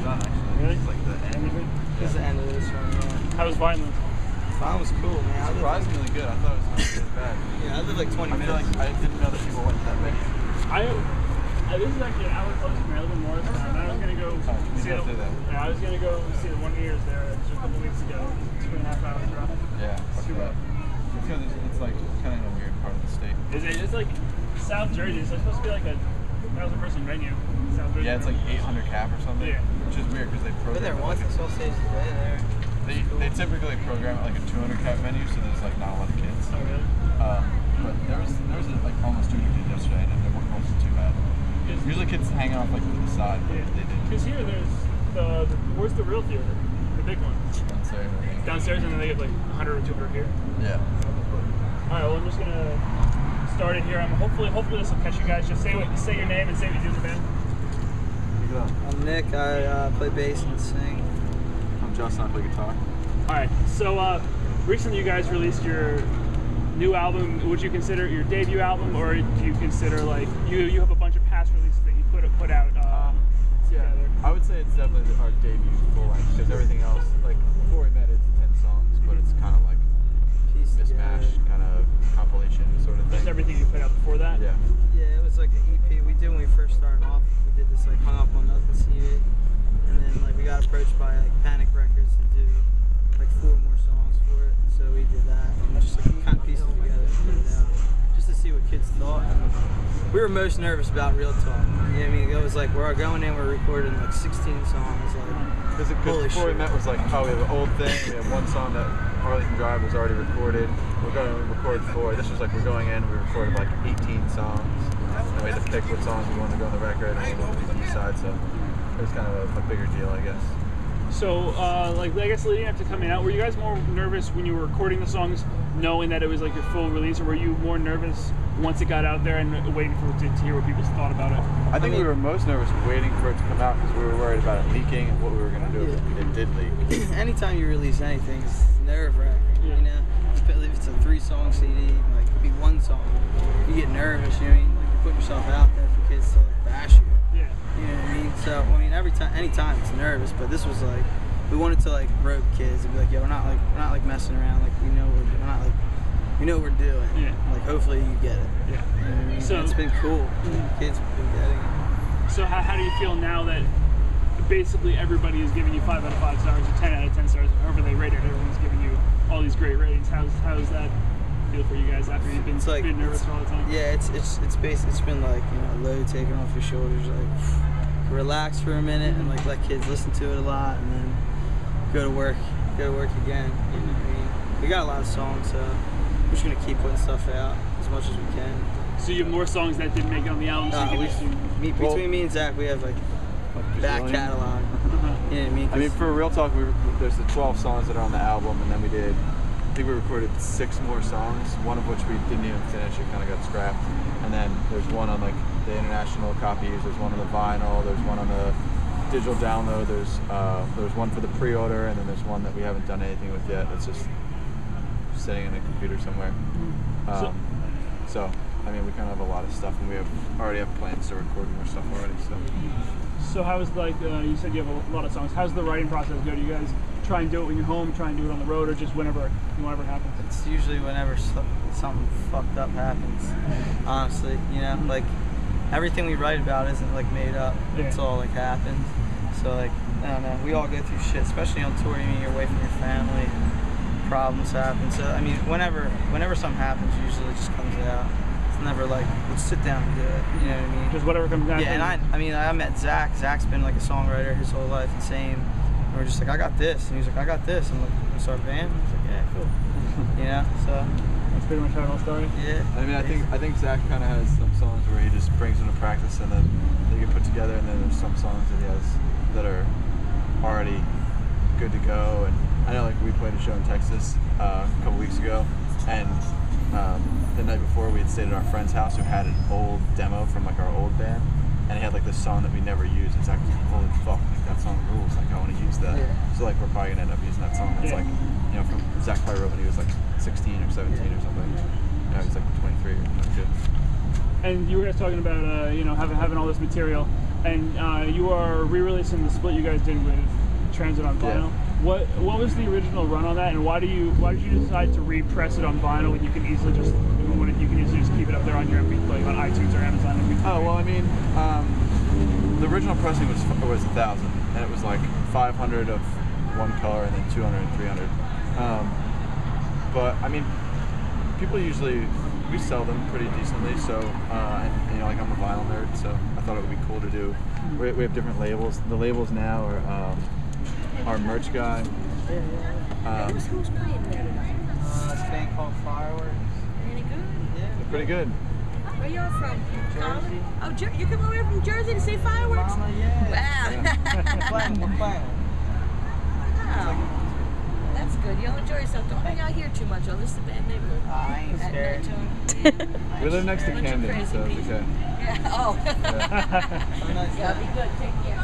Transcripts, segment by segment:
done actually. Really? It's like the end of it. This is the end of this one, yeah. How was Vineland? Vineland was cool, man. Surprisingly good. I thought it was going to be as bad. Yeah, I lived like 20 minutes. I feel like I didn't know that people went that many. This is actually an hour closer from me. I live in Morristown. I was gonna go see the. I was gonna go see the Wonder Years there just a couple weeks ago. 2.5 hours drive. Yeah. It's too bad. It's because it's like kind of in a weird part of the state. It's like South Jersey. So it's supposed to be like a 1,000-person venue. South Jersey. Yeah, it's like 800 cap or something. Yeah. Which is weird because they program. Been there once. I saw stage today there. They typically program at like a 200 cap venue, so there's like not a lot of kids. Oh really? But there was like almost 200 kids yesterday, and it wasn't too bad. Usually kids hang off like to the side, but they didn't. Because here there's where's the real theater? The big one. Downstairs, I think. Downstairs, and then they get like 100 or 200 here. Yeah. All right. Well, I'm just gonna start it here. Hopefully this will catch you guys. Just say your name and say what you do in the band. I'm Nick. I play bass and sing. I'm Justin. I play guitar. All right. So recently you guys released your new album. Would you consider it your debut album, or do you consider like you have a bunch of past releases that you put out? Yeah, together? I would say it's definitely our debut full length because everything else, like before we met, it's 10 songs, but it's kind of like mismatch, kind of compilation sort of thing. Just everything you put out before that. Yeah. Yeah, it was like an EP we did when we first started off. We did this like Hung Up on Nothing CD, and then like we got approached by like Panic Records to do like 4 more songs for it. So we did that and just like kind of pieced it together and put it out just to see what kids thought. And we were most nervous about Real Talk. You know what I mean? It was like we're going in, we're recording like 16 songs. Like Because before we met was like, oh, we have an old thing. We have one song that Arlington Drive was already recorded. We're going to record 4. This was like we're going in. We recorded like 18 songs. And we had to pick what songs we wanted to go on the record and what was on the side. So it was kind of a bigger deal, I guess. So, like, I guess leading up to coming out, were you guys more nervous when you were recording the songs, knowing that it was like your full release, or were you more nervous once it got out there and waiting for it to hear what people thought about it? I think we were most nervous waiting for it to come out because we were worried about it leaking and what we were going to do if it did leak. Anytime you release anything, it's nerve-wracking. Yeah. You know, especially if it's a 3-song CD, like it'd be 1 song, you get nervous. You know what I mean? Like you put yourself out there for kids to like bash you. Yeah. You know what I mean? So I mean, anytime it's nervous, but this was like we wanted to like rope kids and be like, yo, we're not like messing around. Like we know we're not like we know what we're doing. Yeah. Like hopefully you get it. Yeah. You know what I mean? So it's been cool. Kids have been getting it. So how do you feel now that basically everybody is giving you 5 out of 5 stars or 10 out of 10 stars, however they rate it? Everyone's giving you all these great ratings. How does that feel for you guys after you've been like, nervous all the time? Yeah, it's been like, you know, load taken off your shoulders, like relax for a minute and like let kids listen to it a lot and then go to work again. You know what I mean? We got a lot of songs, so we're just gonna keep putting stuff out as much as we can. So you have more songs that didn't make it on the album. Between me and Zach, we have like back catalog. You know what I mean? For Real Talk, there's the 12 songs that are on the album, and then I think we recorded 6 more songs, one of which we didn't even finish. It kind of got scrapped. And then there's one on like the international copies. There's one on the vinyl. There's one on the digital download. There's one for the pre-order, and then there's one that we haven't done anything with yet. It's just sitting in a computer somewhere. So I mean, we kind of have a lot of stuff, and we already have plans to record more stuff already. So how is like you said you have a lot of songs. How's the writing process go? Do you guys try and do it when you're home, try and do it on the road, or just whenever it happens? It's usually whenever something fucked up happens. Honestly, you know, like everything we write about isn't like made up. Yeah. It's all like happens. So like I don't know, we all go through shit, especially on tour. You mean you're away from your family, problems happen. So I mean, whenever something happens, usually it just comes out. It's never like let's sit down and do it. You know what I mean? Just whatever comes out. Yeah, and I met Zach. Zach's been like a songwriter his whole life, the same. And we're just like, I got this, and he's like, I got this. I'm like, we start a band. I was like, yeah, cool. You know, so that's pretty much how it all started. Yeah. I mean, I think Zach kind of has some songs where he just brings them to practice, and then they get put together. And then there's some songs that he has that are already good to go. And I know, like, we played a show in Texas a couple weeks ago, and the night before we had stayed at our friend's house who had an old demo from like our old band, and he had like this song that we never used. It's like, holy fuck, like that song rules. Like I want to use that. Yeah. So like we're probably gonna end up using that song. That's like, you know, from Zach probably wrote when he was like 16 or 17 or something. You know, he's like 23. That's good. And you were guys talking about you know having all this material. And you are re-releasing the split you guys did with Transit on vinyl. Yeah. What was the original run on that, and why did you decide to repress it on vinyl when you can easily just keep it up there on your MP, like on iTunes or Amazon MP3? Oh well, I mean, the original pressing was 1,000, and it was like 500 of one color and then 200 and 300. But I mean, people usually we sell them pretty decently. So and you know, like I'm a vinyl nerd, so I thought it would be cool to do. We have different labels. The labels now are our merch guy. Who's playing there tonight? This band called Fireworks. Any good? Yeah. They're pretty good. Where y'all from? Jersey. Oh, you come over from Jersey to see fireworks? Mama, yeah. Wow. We're playing. Wow. That's good. You'll enjoy yourself. Don't hang out here too much. Oh, this is a bad neighborhood. I ain't At scared. night time. We live next to Bunch of Camden, crazy so it's people. okay. Yeah. Oh. Have a nice Yeah, day. be good. Take care.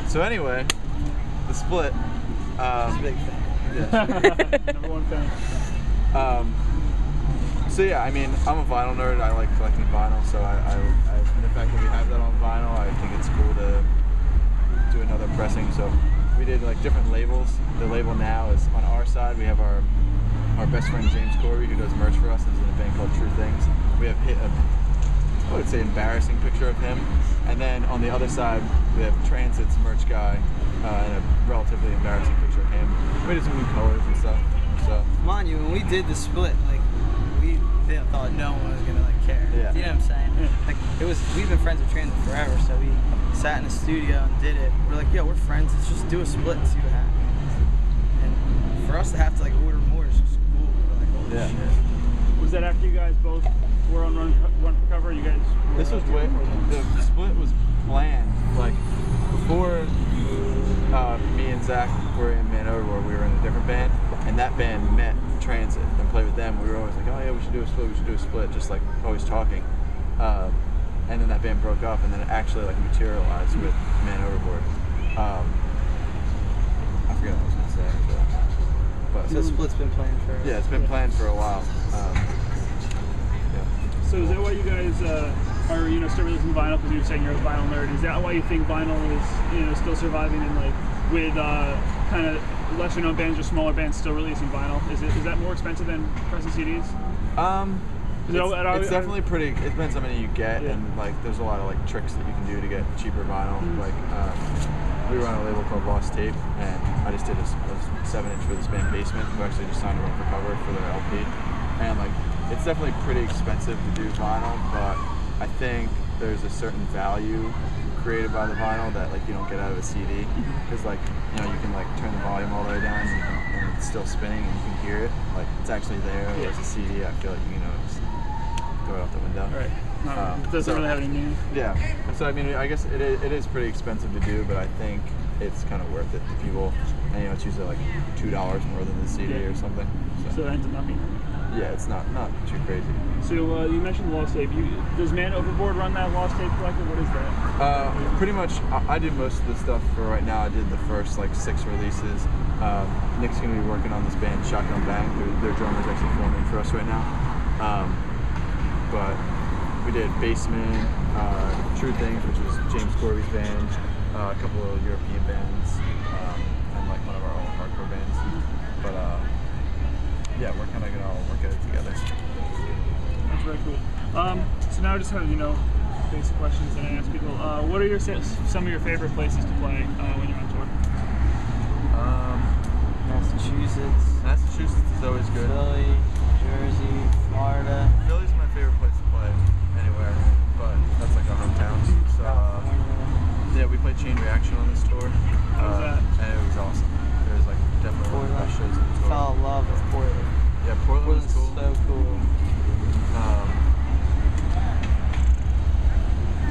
So anyway, the split. He's a big fan. Yeah. Number one fan. So yeah, I mean, I'm a vinyl nerd. I like collecting vinyl, so I the fact that we have that on vinyl, I think it's cool to do another pressing. So we did like different labels. The label now is on our side. We have our best friend James Corey, who does merch for us, and is in a band called True Things. We have I would say embarrassing picture of him, and then on the other side we have Transit's merch guy, and a relatively embarrassing picture of him. We did some new colors and stuff. So Mind you, when we did the split, like we thought no one was gonna like care. Yeah. You know what I'm saying? Yeah. Like we've been friends with Transit forever, so we sat in the studio and did it. We're like, yo, we're friends. Let's just do a split and see what happens. And for us to have to like order more is just cool. We're like, holy Yeah. shit. Was that after you guys both were on Run for Cover? You guys. this was way the split was planned like before. Me and Zach were in Overboard. We were in a different band, and that band met Transit and played with them. We were always like, oh yeah, we should do a split. We should do a split. Just like always talking. And then that band broke up, and then it actually like materialized with Overboard. I forget what I was gonna say, but So the split's been planned for. yeah, it's been planned for a while. So is that why you guys are still releasing vinyl? Because you were saying you're a vinyl nerd. Is that why you think vinyl is still surviving and like with kind of lesser known bands or smaller bands still releasing vinyl? Is that more expensive than pressing CDs? It's definitely pretty. It depends how many you get, Yeah. and like there's a lot of like tricks that you can do to get cheaper vinyl. Like we run a label called Lost Tape, and I just did a 7-inch for this band Basement, who actually just signed a Run for Cover for their LP, and like it's definitely pretty expensive to do vinyl, but I think there's a certain value created by the vinyl that like you don't get out of a CD, because like you can like turn the volume all the way down and it's still spinning and you can hear it, like it's actually there. Whereas a CD, I feel like just throw it out the window. Right. It doesn't really have any meaning. Yeah. So I mean, I guess it is pretty expensive to do, but I think it's kind of worth it to people. And it's usually like $2 more than the CD or something. So it ends up nothing. Yeah, it's not too crazy. So you mentioned Lost Tape. Does Overboard run that Lost Tape collector? What is that? Pretty much, I did most of the stuff for right now. I did the first like 6 releases. Nick's gonna be working on this band Shotgun Bang. Their drummer's actually filming for us right now. But we did Basement, True Things, which is James Corby's band, a couple of European bands, and like one of our own hardcore bands. But yeah, we're kind of gonna all work at it together. That's very cool. So now I just have basic questions that I ask people. What are some of your favorite places to play when you're on tour? Massachusetts is always good. Philly, Jersey, Florida. Philly's my favorite place to play anywhere, but that's like our hometown. So yeah, we played Chain Reaction on this tour. How was that? And it was awesome. It was like definitely one of the best shows of the tour. Fell in love with Portland. Yeah, Portland was cool. So cool.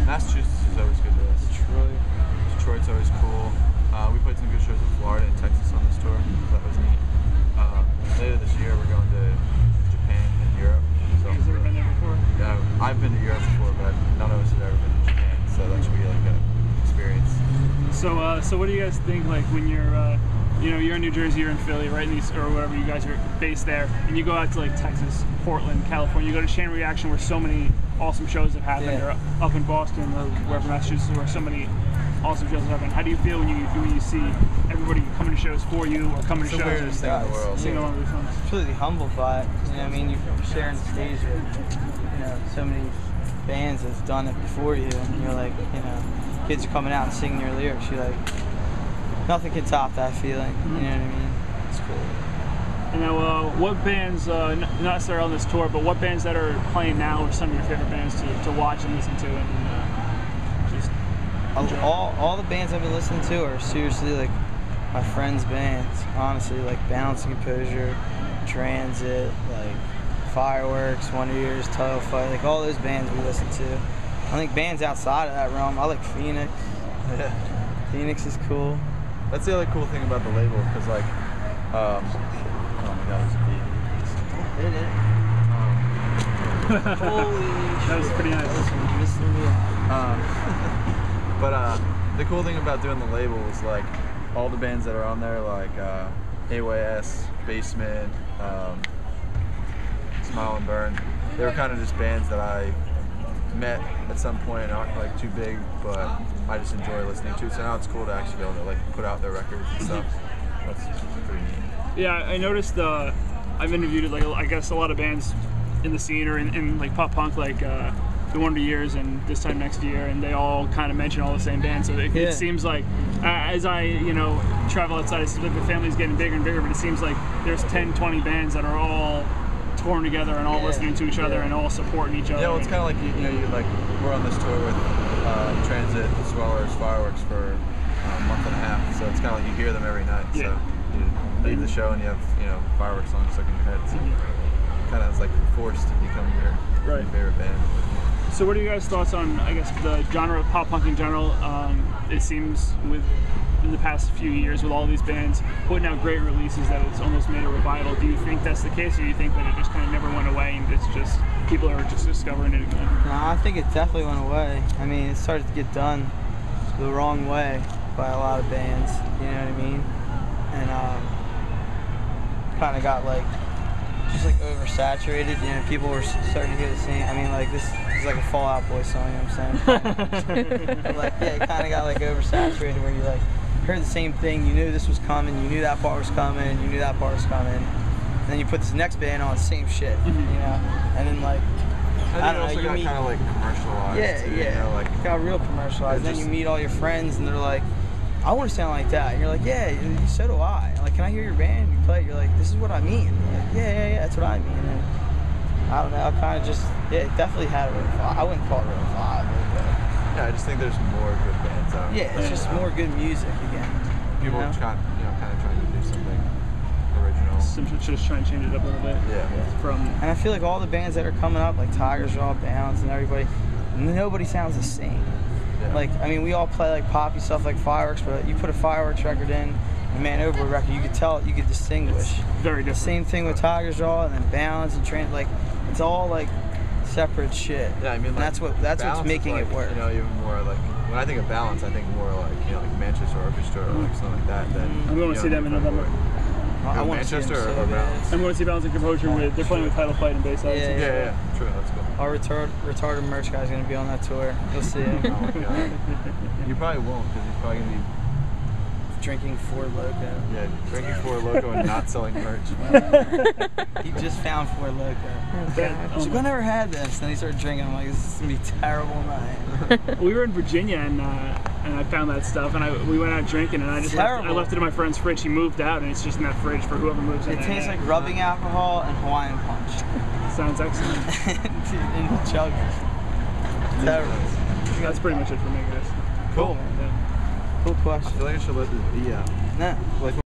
Massachusetts is always good to us. Detroit's always cool. We played some good shows in Florida and Texas on this tour. That was neat. Later this year, we're going to Japan and Europe. So Has ever been there before? yeah, I've been to Europe before, but none of us have ever been to Japan, so that should be like an experience. So what do you guys think like when you're you're in New Jersey, you're in Philly, right? Or whatever, you guys are based there, and you go out to like Texas, Portland, California. You go to Chain Reaction, where so many awesome shows have happened, or up in Boston or wherever Massachusetts, where so many awesome shows have happened. How do you feel when you see everybody coming to shows for you or coming to shows? It's the weirdest thing in the world. Singing along with your friends. Completely humbled by it. You know what I mean? You're sharing the stage with, you know, so many bands that's done it before you, and you're like, you know, kids are coming out and singing your lyrics. You're like, nothing can top that feeling. You know what I mean? It's cool. And now, what bands, not necessarily on this tour, but what bands that are playing now are some of your favorite bands to watch and listen to, and just enjoy? All the bands I've been listening to are seriously like my friends' bands. Honestly, like Balancing Composure, Transit, like Fireworks, Wonder Years, Total Fight, like all those bands we listen to. I think bands outside of that realm, I like Phoenix. Yeah. Phoenix is cool. That's the other cool thing about the label, because like, oh my God, there's a beat. Hit it. Holy shit. That was pretty nice. Mr. Me. But the cool thing about doing the label is like all the bands that are on there, like AYS, Basement, Smile and Burn, they were kind of just bands that I met at some point, aren't like too big, but I just enjoy listening to. So now it's cool to actually be able to like put out their records and stuff. That's pretty neat. Yeah, I noticed. I've interviewed like I guess a lot of bands in the scene or in like pop punk, like the Wonder Years and This Time Next Year, and they all kind of mention all the same bands. So it seems like as I travel outside, it seems like the family's getting bigger and bigger. But it seems like there's 10, 20 bands that are all touring together and all listening to each other and all supporting each other. Yeah, well, it's kind of like you like we're on this tour with Transit, Swellers, Fireworks for a month and a half. So it's kind of like you hear them every night. Yeah. So you leave the show and you have Fireworks songs stuck in your head. So kind of is like forced to become your favorite band. So what are you guys' thoughts on, I guess, the genre of pop punk in general? It seems in the past few years with all these bands putting out great releases that it's almost made a revival. Do you think that's the case, or do you think that it just kind of never went away and it's just people are just discovering it again? No, I think it definitely went away. I mean, it started to get done the wrong way by a lot of bands, you know what I mean? And kind of got like just like oversaturated. People were starting to hear the same. I mean, like this is like a Fall Out Boy song, you know what I'm saying? But like, yeah, it kind of got like oversaturated where you like heard the same thing. You knew this was coming. You knew that part was coming. You knew that part was coming. And then you put this next band on, same shit, And then like, I don't know, also got kind of like commercialized. It got real commercialized. Then you meet all your friends and they're like, I want to sound like that. And you're like, yeah, so do I. Like, can I hear your band? You play it. You're like, this is what I mean. You're like, yeah, that's what I mean. And I don't know, I kind of just, it definitely had a real vibe. I wouldn't call it a real vibe, but yeah, I just think there's more good bands out there. Yeah, it's just more good music again. People kind of trying to do something original. Just trying to change it up a little bit. Yeah. And I feel like all the bands that are coming up, like Tigers Raw, Bounce, and everybody, nobody sounds the same. Yeah. Like, I mean, we all play like poppy stuff like Fireworks, but you put a Fireworks record in, and man, Overboard record, you could tell, you could distinguish. It's very different. Same thing with Tigers Raw, and then Balance and Trans, like, it's all like separate shit. Yeah, I mean, like, that's what's making like, it work. Even more like, when I think of Balance, I think more like, like Manchester Orchestra or like something like that. I'm going to see them in November. I want to see Manchester them so or Balance? I'm going to see Balancing Composure they're playing with Title Fight and Bayside. Yeah, true, that's cool. Our retarded merch guy's going to be on that tour. You'll see him. Oh my God. You probably won't, because he's probably going to be drinking Four Loko. Yeah, drinking Four Loko and not selling merch. He just found Four Loko. He's like, I never had this. Then he started drinking. I'm like, this is going to be a terrible night. We were in Virginia and I found that stuff and we went out drinking and I left it in my friend's fridge. He moved out and it's just in that fridge for whoever moves in. It tastes like rubbing alcohol and Hawaiian punch. Sounds excellent. In the jug. Terrible. That's pretty much it for me, guys. Cool. Yeah. Cool question. I feel like I should let this be out. No. Like